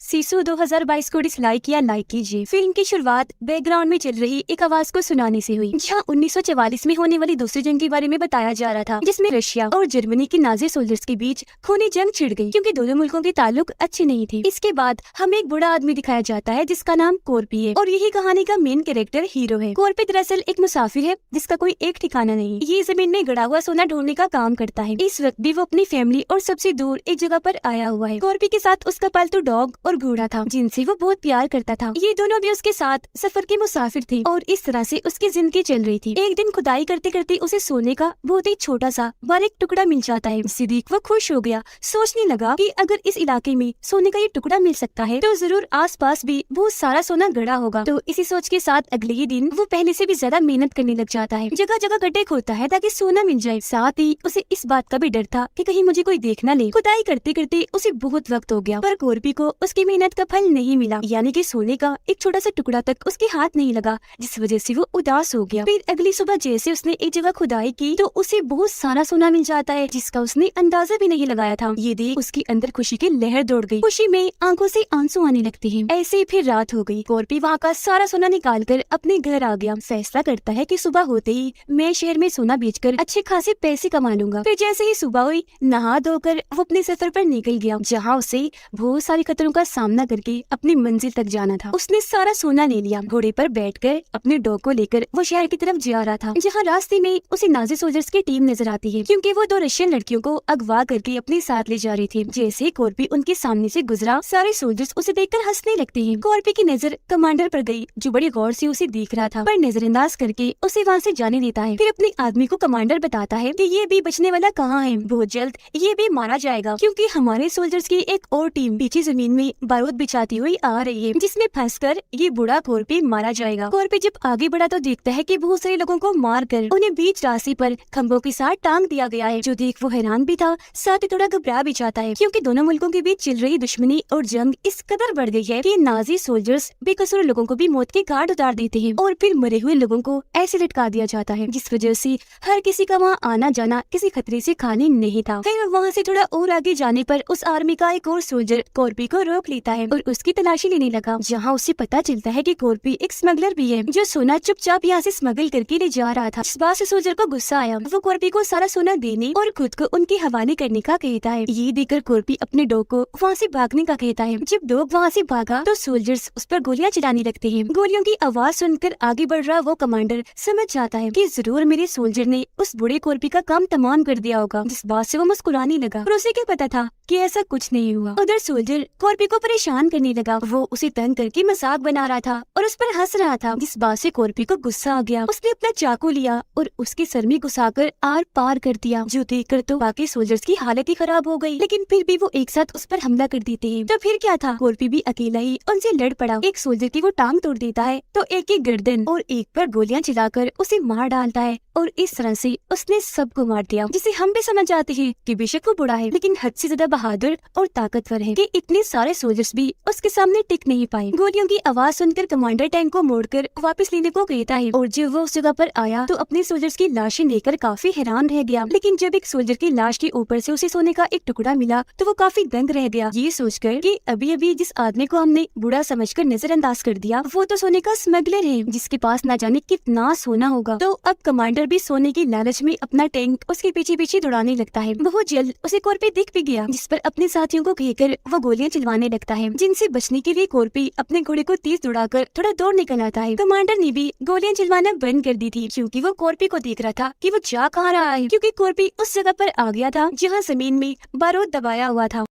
सीसू 2022 को डिसलाइक या लाइक कीजिए। फिल्म की शुरुआत बैकग्राउंड में चल रही एक आवाज को सुनाने से हुई, जहां 1944 में होने वाली दूसरी जंग के बारे में बताया जा रहा था, जिसमें रशिया और जर्मनी के नाजी सोल्जर्स के बीच खूनी जंग छिड़ गई क्योंकि दोनों मुल्कों के ताल्लुक अच्छे नहीं थे। इसके बाद हमें एक बड़ा आदमी दिखाया जाता है जिसका नाम कोर्पी है और यही कहानी का मेन कैरेक्टर हीरो है। कोर्पी दरअसल एक मुसाफिर है जिसका कोई एक ठिकाना नहीं। ये जमीन में गड़ा हुआ सोना ढूंढने का काम करता है। इस वक्त भी वो अपनी फैमिली और सबसे दूर एक जगह पर आया हुआ है। कोर्पी के साथ उसका पालतू डॉग और घोड़ा था जिनसे वो बहुत प्यार करता था। ये दोनों भी उसके साथ सफर के मुसाफिर थे और इस तरह से उसकी जिंदगी चल रही थी। एक दिन खुदाई करते करते उसे सोने का बहुत ही छोटा सा बारीक टुकड़ा मिल जाता है। इसे देख वो खुश हो गया, सोचने लगा कि अगर इस इलाके में सोने का ये टुकड़ा मिल सकता है तो जरूर आसपास भी बहुत सारा सोना गड़ा होगा। तो इसी सोच के साथ अगले ही दिन वो पहले से भी ज्यादा मेहनत करने लग जाता है। जगह जगह गड्ढे खोदता है ताकि सोना मिल जाए। साथ ही उसे इस बात का भी डर था कि कहीं मुझे कोई देख न ले। खुदाई करते करते उसे बहुत वक्त हो गया पर कोर्पी को उसकी मेहनत का फल नहीं मिला, यानी कि सोने का एक छोटा सा टुकड़ा तक उसके हाथ नहीं लगा, जिस वजह से वो उदास हो गया। फिर अगली सुबह जैसे उसने एक जगह खुदाई की तो उसे बहुत सारा सोना मिल जाता है जिसका उसने अंदाजा भी नहीं लगाया था। ये देख उसके अंदर खुशी की लहर दौड़ गई। खुशी में आंखों से आंसू आने लगते हैं। ऐसे ही फिर रात हो गई। कोर्पी वहाँ का सारा सोना निकाल कर अपने घर आ गया। फैसला करता है कि सुबह होते ही मैं शहर में सोना बेचकर अच्छे खासे पैसे कमा लूंगा। फिर जैसे ही सुबह हुई नहा धोकर वो अपने सफर पर निकल गया, जहाँ उसे बहुत सारे खतरों का सामना करके अपनी मंजिल तक जाना था। उसने सारा सोना ले लिया। घोड़े पर बैठकर अपने डॉग को लेकर वो शहर की तरफ जा रहा था, जहाँ रास्ते में उसे नाजी सोल्जर्स की टीम नजर आती है क्योंकि वो दो रशियन लड़कियों को अगवा करके अपने साथ ले जा रही थी। जैसे ही कोर्पी उनके सामने से गुजरा सारे सोल्जर्स उसे देखकर हंसने लगते हैं। कोर्पी की नजर कमांडर पर गई जो बड़ी गौर से उसे देख रहा था, पर नजरअंदाज करके उसे वहाँ से जाने देता है। फिर अपने आदमी को कमांडर बताता है कि ये भी बचने वाला कहाँ है, बहुत जल्द ये भी मारा जाएगा क्योंकि हमारे सोल्जर्स की एक और टीम पीछे जमीन में बारूद बिछाती हुई आ रही है, जिसमें फंसकर ये बूढ़ा कोर्पी मारा जाएगा। कोर्पी जब आगे बढ़ा तो देखता है कि बहुत सारे लोगों को मारकर उन्हें बीच रास्ते पर खंभों के साथ टांग दिया गया है, जो देख वो हैरान भी था, साथ ही थोड़ा घबरा भी जाता है क्योंकि दोनों मुल्कों के बीच चल रही दुश्मनी और जंग इस कदर बढ़ गई है कि नाजी सोल्जर्स बेकसूर लोगों को भी मौत के घाट उतार देते हैं और फिर मरे हुए लोगों को ऐसे लटका दिया जाता है, जिस वजह से हर किसी का वहाँ आना जाना किसी खतरे से खाली नहीं था। फिर वहाँ से थोड़ा और आगे जाने पर उस आर्मी का एक और सोल्जर कोर्पी को रोक लेता है और उसकी तलाशी लेने लगा, जहाँ उसे पता चलता है कि कोर्पी एक स्मगलर भी है जो सोना चुपचाप यहाँ से स्मगल करके ले जा रहा था। इस बात से सोल्जर को गुस्सा आया। वो कोर्पी को सारा सोना देने और खुद को उनके हवाले करने का कहता है। ये देखकर कोर्पी अपने डॉग को वहाँ से भागने का कहता है। जब डॉग वहाँ से भागा तो सोल्जर्स उस पर गोलियां चलाने लगते हैं। गोलियों की आवाज सुनकर आगे बढ़ रहा वो कमांडर समझ जाता है कि जरूर मेरे सोल्जर ने उस बूढ़े कोर्पी का काम तमाम कर दिया होगा, जिस बात से वो मुस्कुराने लगा। और उसे क्या पता था कि ऐसा कुछ नहीं हुआ। उधर सोल्जर कोर्पी को परेशान करने लगा। वो उसे तंग करके मजाक बना रहा था और उस पर हंस रहा था, जिस बात से कोर्पी को गुस्सा आ गया। उसने अपना चाकू लिया और उसके सर में घुसाकर आर पार कर दिया, जो देखकर तो बाकी सोल्जर्स की हालत ही खराब हो गई, लेकिन फिर भी वो एक साथ उस पर हमला कर देते हैं। तो फिर क्या था, कोर्पी भी अकेला ही उनसे लड़ पड़ा। एक सोल्जर की वो टांग तोड़ देता है तो एक की गर्दन और एक पर गोलियां चलाकर उसे मार डालता है और इस तरह से उसने सबको मार दिया, जिसे हम भी समझ जाते हैं कि बेशक वो बुरा है लेकिन हद से ज्यादा बहादुर और ताकतवर है कि इतने सारे सोल्जर्स भी उसके सामने टिक नहीं पाए। गोलियों की आवाज सुनकर कमांडर टैंक को मोड़कर वापस लेने को कहता है और जब वो उस जगह पर आया तो अपने सोल्जर्स की लाशें देखकर काफी हैरान रह गया। लेकिन जब एक सोल्जर की लाश के ऊपर से उसे सोने का एक टुकड़ा मिला तो वो काफी दंग रह गया, ये सोचकर कि अभी अभी जिस आदमी को हमने बूढ़ा समझकर नजरअंदाज कर दिया वो तो सोने का स्मगलर है जिसके पास न जाने कितना सोना होगा। तो अब कमांडर भी सोने की लालच में अपना टैंक उसके पीछे पीछे दौड़ाने लगता है। बहुत जल्द उसे कोर्पी दिख भी गया, जिस पर अपने साथियों को कहकर वो गोलियां चलवाने लगता है, जिनसे बचने के लिए कोर्पी अपने घोड़े को तेज दौड़ाकर थोड़ा दौड़ निकल आता है। कमांडर ने भी गोलियां चलवाना बंद कर दी थी क्योंकि वो कोर्पी को देख रहा था कि वो जा कहाँ रहा है, क्योंकि कोर्पी उस जगह पर आ गया था जहाँ जमीन में बारूद दबाया हुआ था।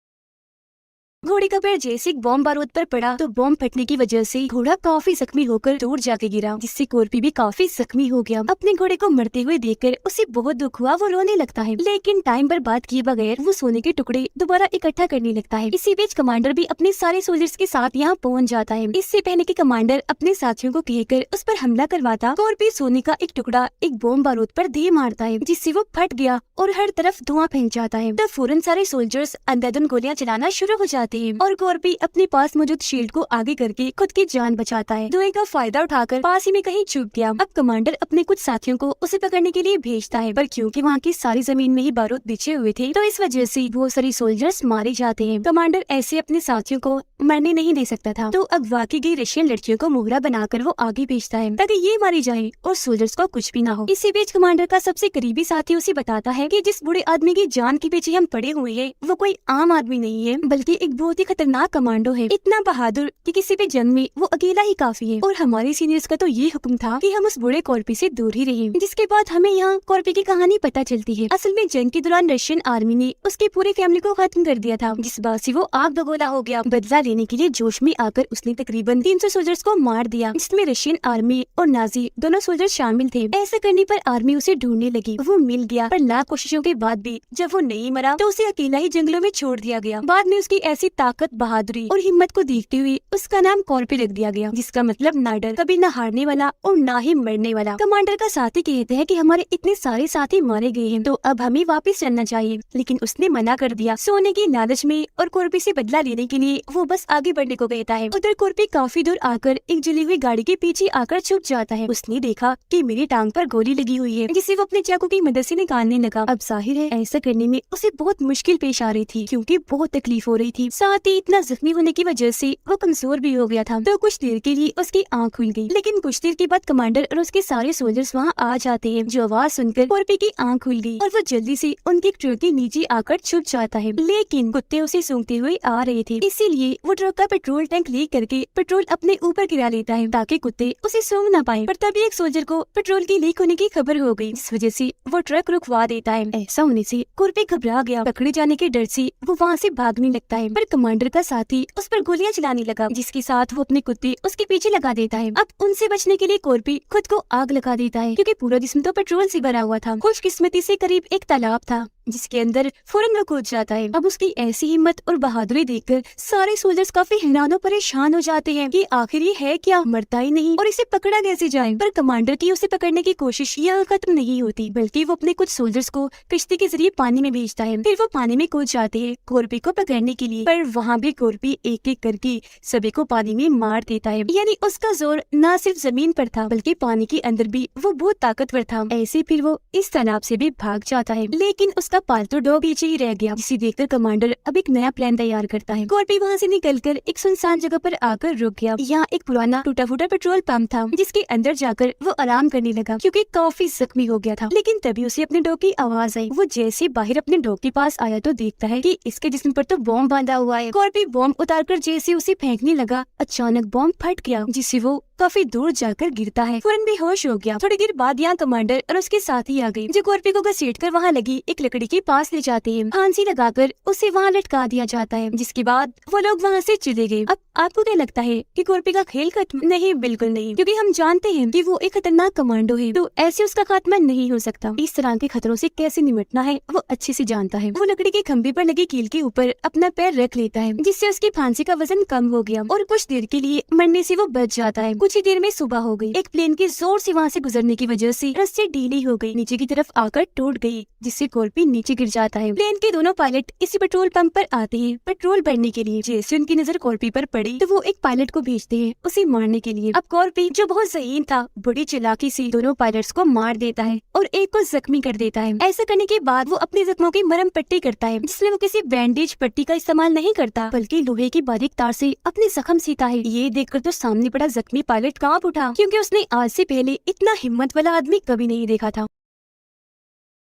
घोड़े का पैर जैसे बॉम्ब बारूद पर पड़ा तो बॉम्ब फटने की वजह से घोड़ा काफी जख्मी होकर दूर जाके गिरा, जिससे कोर्पी भी काफी जख्मी हो गया। अपने घोड़े को मरते हुए देखकर उसे बहुत दुख हुआ, वो रोने लगता है, लेकिन टाइम पर बात किए बगैर वो सोने के टुकड़े दोबारा इकट्ठा करने लगता है। इसी बीच कमांडर भी अपने सारे सोल्जर्स के साथ यहाँ पहुँच जाता है। इससे पहले कि कमांडर अपने साथियों को कहकर उस पर हमला करवाता, कोर्पी सोने का एक टुकड़ा एक बॉम्ब बारूद पर दे मारता है, जिससे वो फट गया और हर तरफ धुआं फैल जाता है। तब फौरन सारे सोल्जर्स अंधाधुंध गोलियां चलाना शुरू हो जाते हैं और कोर्पी अपने पास मौजूद शील्ड को आगे करके खुद की जान बचाता है। धुएं का फायदा उठाकर पास ही में कहीं छुप गया। अब कमांडर अपने कुछ साथियों को उसे पकड़ने के लिए भेजता है, पर क्योंकि वहाँ की सारी जमीन में ही बारूद बिछे हुए थे तो इस वजह से बहुत सारे सोल्जर्स मारे जाते हैं। कमांडर ऐसे अपने साथियों को मरने नहीं दे सकता था। तो अगवा की गई रशियन लड़कियों को मोहरा बनाकर वो आगे भेजता है ताकि ये मारी जाए और सोल्जर्स को कुछ भी ना हो। इसी बीच कमांडर का सबसे करीबी साथी उसे बताता है कि जिस बूढ़े आदमी की जान के पीछे हम पड़े हुए हैं वो कोई आम आदमी नहीं है, बल्कि एक बहुत ही खतरनाक कमांडो है, इतना बहादुर कि किसी भी जंग में वो अकेला ही काफी है। और हमारे सीनियर्स का तो ये हुक्म था कि हम उस बूढ़े कॉर्पी से दूर ही रहें। जिसके बाद हमें यहाँ कॉर्पी की कहानी पता चलती है। असल में जंग के दौरान रशियन आर्मी ने उसकी पूरी फैमिली को खत्म कर दिया था, जिस बात से वो आग बगोला हो गया। बदला लेने के लिए जोश में आकर उसने तकरीबन 300 सोल्जर्स को मार दिया, जिसमें रशियन आर्मी और नाजी दोनों सोल्जर शामिल थे। ऐसा करने पर आर्मी उसे ढूंढने लगी। वो मिल गया, पर लाख कोशिशों के बाद भी जब वो नहीं मरा तो उसे अकेला ही जंगलों में छोड़ दिया गया। बाद में उसकी ऐसी ताकत, बहादुरी और हिम्मत को देखते हुए उसका नाम कॉर्पी रख दिया गया, जिसका मतलब ना डर, कभी न हारने वाला और ना ही मरने वाला। कमांडर का साथी कहते हैं कि हमारे इतने सारे साथी मारे गए हैं, तो अब हमें वापस चलना चाहिए, लेकिन उसने मना कर दिया। सोने की लालच में और कॉर्पी से बदला लेने के लिए वो बस आगे बढ़ने को कहता है। उधर कॉर्पी काफी दूर आकर एक जली हुई गाड़ी के पीछे आकर छुप जाता है। उसने देखा कि मेरी टांग पर गोली लगी हुई है, जिसे वो अपने चाकू की मदद से निकालने लगा। अब जाहिर है ऐसा करने में उसे बहुत मुश्किल पेश आ रही थी, क्योंकि बहुत तकलीफ हो रही थी। साथ ही इतना जख्मी होने की वजह से वो कमजोर भी हो गया था। तो कुछ देर के लिए उसकी आंख खुल गई, लेकिन कुछ देर के बाद कमांडर और उसके सारे सोल्जर्स वहाँ आ जाते हैं। जो आवाज सुनकर कॉर्पी की आंख खुल गई और वो जल्दी से उनके ट्रक के नीचे आकर छुप जाता है, लेकिन कुत्ते उसे सूंघते हुए आ रहे थे, इसीलिए वो ट्रक का पेट्रोल टैंक लीक करके पेट्रोल अपने ऊपर गिरा लेता है ताकि कुत्ते उसे सूंघ न पाए। पर तभी एक सोल्जर को पेट्रोल की लीक होने की खबर हो गई, जिस वजह से वो ट्रक रुकवा देता है। ऐसा होने से कॉर्पी घबरा गया। पकड़े जाने के डर से वो वहाँ से भागने लगता है, पर कमांडर का साथी उस पर गोलियां चलाने लगा, जिसके साथ वो अपने कुत्ते उसके पीछे लगा देता है। अब उनसे बचने के लिए कॉर्पी खुद को आग लगा देता है, क्योंकि पूरा जिस्म तो पेट्रोल से भरा हुआ था। खुशकिस्मती से करीब एक तालाब था, जिसके अंदर फौरन वो कूद जाता है। अब उसकी ऐसी हिम्मत और बहादुरी देखकर सारे सोल्जर्स काफी हैरान और परेशान हो जाते हैं कि आखिर ये है क्या, मरता ही नहीं और इसे पकड़ा कैसे जाए। पर कमांडर की उसे पकड़ने की कोशिश यहाँ खत्म नहीं होती, बल्कि वो अपने कुछ सोल्जर्स को कश्ती के जरिए पानी में भेजता है। फिर वो पानी में कूद जाते हैं कॉर्पी को पकड़ने के लिए, पर वहाँ भी कॉर्पी एक एक करके सभी को पानी में मार देता है। यानी उसका जोर न सिर्फ जमीन पर था, बल्कि पानी के अंदर भी वो बहुत ताकतवर था। ऐसे फिर वो इस तालाब से भी भाग जाता है, लेकिन उसका पालतू डॉग पीछे ही रह गया, जिसे देखकर कमांडर अब एक नया प्लान तैयार करता है। कॉर्पी वहाँ से निकलकर एक सुनसान जगह पर आकर रुक गया। यहाँ एक पुराना टूटा फूटा पेट्रोल पंप था, जिसके अंदर जाकर वो आराम करने लगा, क्योंकि काफी जख्मी हो गया था। लेकिन तभी उसे अपने डॉग की आवाज आई। वो जैसे बाहर अपने डॉग के पास आया तो देखता है कि इसके जिस्म पर तो बॉम्ब बांधा हुआ है। कॉर्पी बॉम्ब उतारकर जैसे उसे फेंकने लगा, अचानक बॉम्ब फट गया, जिससे वो काफी दूर जाकर गिरता है। फौरन बेहोश हो गया। थोड़ी देर बाद यहाँ कमांडर और उसके साथी आ गए, जो कॉर्पी को घसीटकर वहाँ लगी एक लकड़ी के पास ले जाते हैं। फांसी लगाकर उसे वहाँ लटका दिया जाता है, जिसके बाद वो लोग वहाँ से चले गए। अब आपको क्या लगता है कि कॉर्पी का खेल खत्म? नहीं, बिल्कुल नहीं, क्योंकि हम जानते हैं कि वो एक खतरनाक कमांडो है, तो ऐसे उसका खात्मा नहीं हो सकता। इस तरह के खतरों से कैसे निपटना है वो अच्छे से जानता है। वो लकड़ी के खंभे पर लगी कील के ऊपर अपना पैर रख लेता है, जिससे उसकी फांसी का वजन कम हो गया और कुछ देर के लिए मरने से वो बच जाता है। कुछ ही देर में सुबह हो गई। एक प्लेन के जोर से वहाँ से गुजरने की वजह से रस्सी ढीली हो गई, नीचे की तरफ आकर टूट गई, जिससे कॉर्पी नीचे गिर जाता है। प्लेन के दोनों पायलट इसी पेट्रोल पंप पर आते हैं पेट्रोल भरने के लिए। जैसे उनकी नजर कॉर्पी पर पड़ी तो वो एक पायलट को भेजते हैं उसे मारने के लिए। अब कॉर्पी, जो बहुत ज़हीन था, बड़ी चालाकी से दोनों पायलट्स को मार देता है और एक को जख्मी कर देता है। ऐसा करने के बाद वो अपने जख्मों की मरहम पट्टी करता है, जिसमें वो किसी बैंडेज पट्टी का इस्तेमाल नहीं करता, बल्कि लोहे की बारीक तार से अपने जख्म सीता है। ये देखकर तो सामने पड़ा जख्मी पायलट कांप उठा, क्योंकि उसने आज से पहले इतना हिम्मत वाला आदमी कभी नहीं देखा था।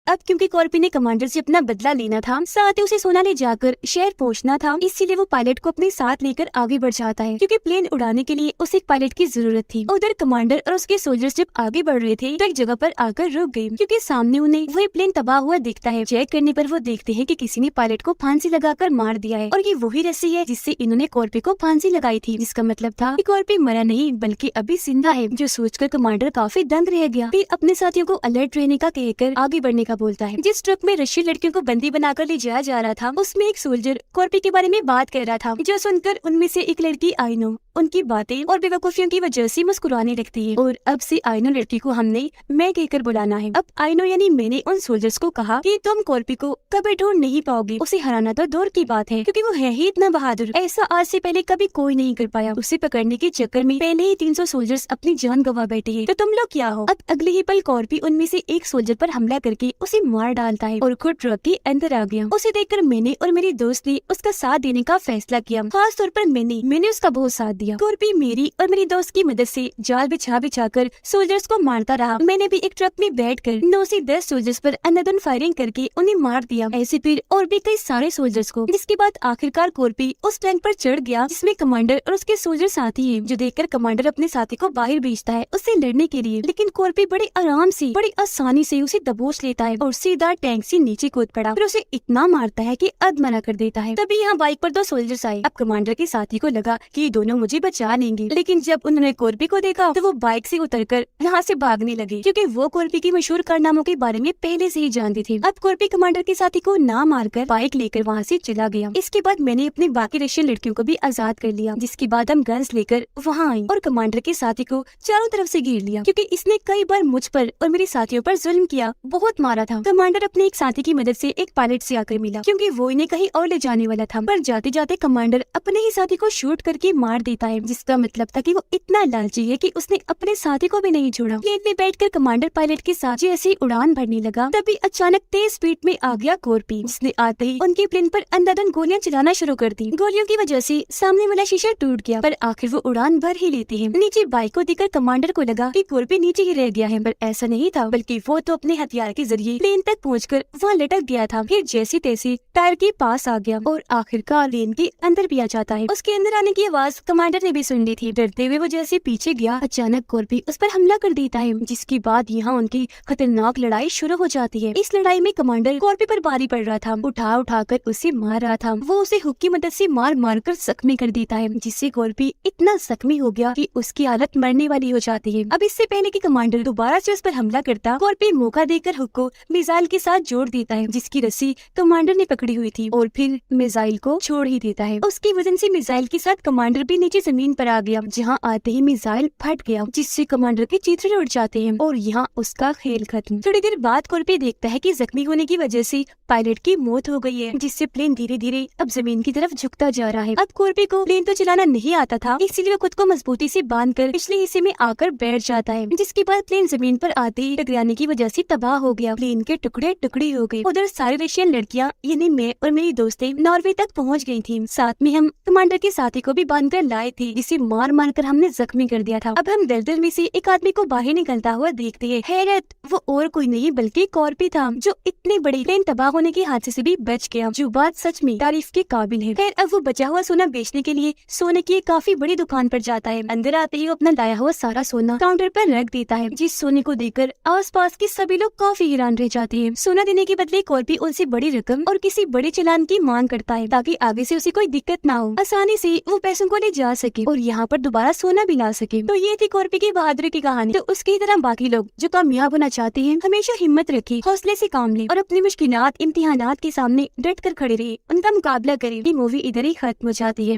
अब क्योंकि कॉर्पी ने कमांडर से अपना बदला लेना था, साथ ही उसे सोना ले जाकर शहर पहुंचना था, इसीलिए वो पायलट को अपने साथ लेकर आगे बढ़ जाता है, क्योंकि प्लेन उड़ाने के लिए उसे एक पायलट की जरूरत थी। उधर कमांडर और उसके सोल्जर्स जब आगे बढ़ रहे थे तो एक जगह पर आकर रुक गए, क्योंकि सामने उन्हें वही प्लेन तबाह हुआ दिखता है। चेक करने पर वो देखते हैं कि किसी ने पायलट को फांसी लगाकर मार दिया है, और ये वही रस्सी है जिससे इन्होंने कॉर्पी को फांसी लगाई थी, जिसका मतलब था कि कॉर्पी मरा नहीं बल्कि अभी जिंदा है। जो सोचकर कमांडर काफी दंग रह गया। फिर अपने साथियों को अलर्ट रहने का कहकर आगे बढ़ने का बोलता है। जिस ट्रक में रशियन लड़कियों को बंदी बनाकर ले जाया जा रहा था, उसमें एक सोल्जर कॉर्पी के बारे में बात कर रहा था, जो सुनकर उनमें से एक लड़की आइनो उनकी बातें और बेवकूफियों की वजह से मुस्कुराने लगती है। और अब से आइनो लड़की को हमने मैं कहकर बुलाना है। अब आइनो यानी मैंने उन सोल्जर्स को कहा कि तुम कॉर्पी को कभी ढूंढ नहीं पाओगे, उसे हराना तो दूर की बात है क्योंकि वो है ही इतना बहादुर, ऐसा आज से पहले कभी कोई नहीं कर पाया। उसे पकड़ने के चक्कर में पहले ही 300 सोल्जर्स अपनी जान गंवा बैठे हैं, तो तुम लोग क्या हो। अब अगले ही पल कॉर्पी उनमें से एक सोल्जर पर हमला करके उसे मार डालता है और खुद ट्रक के अंदर आ गया। उसे देखकर मैंने और मेरी दोस्त ने उसका साथ देने का फैसला किया। खास तौर पर मैंने उसका बहुत साथ दिया। कॉर्पी मेरी और मेरी दोस्त की मदद से जाल बिछा कर सोल्जर्स को मारता रहा। मैंने भी एक ट्रक में बैठकर 9 से 10 सोल्जर्स पर अंधाधुंध फायरिंग करके उन्हें मार दिया, ऐसे फिर और भी कई सारे सोल्जर्स को। जिसके बाद आखिरकार कॉर्पी उस टैंक पर चढ़ गया जिसमें कमांडर और उसके सोल्जर साथी हैं, जो देखकर कमांडर अपने साथी को बाहर भेजता है उससे लड़ने के लिए। लेकिन कॉर्पी बड़े आराम से बड़ी आसानी से उसे दबोच लेता है और सीधा टैंक से नीचे कूद पड़ा। फिर उसे इतना मारता है कि अधमरा कर देता है। तभी यहाँ बाइक पर 2 सोल्जर्स आए। अब कमांडर के साथी को लगा कि ये दोनों मुझे बचा लेंगे, लेकिन जब उन्होंने कॉर्पी को देखा तो वो बाइक से उतरकर यहाँ से भागने लगे क्योंकि वो कॉर्पी की मशहूर कारनामों के बारे में पहले से ही जानती थी। अब कॉर्पी कमांडर के साथी को ना मारकर बाइक लेकर वहाँ से चला गया। इसके बाद मैंने अपनी बाकी रशियन लड़कियों को भी आजाद कर लिया, जिसके बाद हम गन्स लेकर वहाँ आए और कमांडर के साथी को चारों तरफ से घेर लिया क्योंकि इसने कई बार मुझ पर और मेरे साथियों पर जुल्म किया, बहुत मारा था। कमांडर अपने एक साथी की मदद से एक पायलट से आकर मिला क्योंकि वो इन्हें कहीं और ले जाने वाला था, पर जाते जाते कमांडर अपने ही साथी को शूट करके मार देता है, जिसका मतलब था कि वो इतना लालची है कि उसने अपने साथी को भी नहीं छोड़ा। प्लेन में बैठकर कमांडर पायलट के साथ जैसे उड़ान भरने लगा तभी अचानक तेज स्पीड में आ गया कॉर्पी, जिसने आते ही उनके प्लेन पर अंधाधुंध गोलियां चलाना शुरू कर दी। गोलियों की वजह से सामने वाला शीशा टूट गया, पर आखिर वो उड़ान भर ही लेते हैं। नीचे बाइक को देखकर कमांडर को लगा कि कॉर्पी नीचे ही रह गया है, पर ऐसा नहीं था, बल्कि वो तो अपने हथियार के जरिए प्लेन तक पहुंचकर वहाँ लटक गया था। फिर जैसे तैसे टायर के पास आ गया और आखिरकार प्लेन के अंदर भी आ जाता है। उसके अंदर आने की आवाज कमांडर ने भी सुन ली थी। डरते हुए वो जैसे पीछे गया, अचानक कॉर्पी उस पर हमला कर देता है, जिसके बाद यहाँ उनकी खतरनाक लड़ाई शुरू हो जाती है। इस लड़ाई में कमांडर कॉर्पी पर भारी पड़ रहा था, उठा कर उसे मार रहा था। वो उसे हुक की मदद से मार कर जख्मी कर देता है, जिससे कॉर्पी इतना जख्मी हो गया कि उसकी हालत मरने वाली हो जाती है। अब इससे पहले कि कमांडर दोबारा से उस पर हमला करता, कॉर्पी मौका देकर हुक को मिसाइल के साथ जोड़ देता है, जिसकी रस्सी कमांडर ने पकड़ी हुई थी, और फिर मिसाइल को छोड़ ही देता है। उसकी वजन से मिसाइल के साथ कमांडर भी नीचे जमीन पर आ गया, जहाँ आते ही मिसाइल फट गया, जिससे कमांडर के चित्र उड़ जाते हैं और यहाँ उसका खेल खत्म। थोड़ी देर बाद कॉर्पी देखता है कि जख्मी होने की वजह से पायलट की मौत हो गई है, जिससे प्लेन धीरे धीरे अब जमीन की तरफ झुकता जा रहा है। अब कॉर्पी को प्लेन तो चलाना नहीं आता था, इसलिए वो खुद को मजबूती से बांधकर पिछले हिस्से में आकर बैठ जाता है, जिसके बाद प्लेन जमीन पर आते ही टकराने की वजह से तबाह हो गया। प्लेन के टुकड़े टुकड़े हो गए। उधर सारी रशियन लड़कियां यानी मैं और मेरी दोस्तें नॉर्वे तक पहुंच गई थी। साथ में हम कमांडर के साथी को भी बांधकर लाए थे, जिसे मार कर हमने जख्मी कर दिया था। अब हम दलदल में से एक आदमी को बाहर निकलता हुआ देखते हैं। हैरत, वो और कोई नहीं बल्कि कॉर्पी था, जो इतने बड़े प्लेन तबाह होने के हादसे से भी बच गया, जो बात सच में तारीफ के काबिल है। खैर, अब वो बचा हुआ सोना बेचने के लिए सोने की एक काफी बड़ी दुकान पर जाता है। अंदर आते ही अपना लाया हुआ सारा सोना काउंटर पर रख देता है, जिस सोने को देखकर आसपास के सभी लोग काफी हैरान रह जाते हैं। सोना देने के बदले कॉर्पी उनसे बड़ी रकम और किसी बड़े चालान की मांग करता है, ताकि आगे से उसे कोई दिक्कत ना हो, आसानी से वो पैसों को ले जा सके और यहाँ पर दोबारा सोना भी ला सके। तो ये थी कॉर्पी की बहादुरी की कहानी। तो उसकी तरह बाकी लोग जो कामयाब होना चाहते हैं, हमेशा हिम्मत रखें, हौसले से काम लें और अपनी मुश्किलात इम्तिहानात के सामने डट कर खड़े रहे, उनका मुकाबला करें। ये मूवी इधर ही खत्म हो जाती है।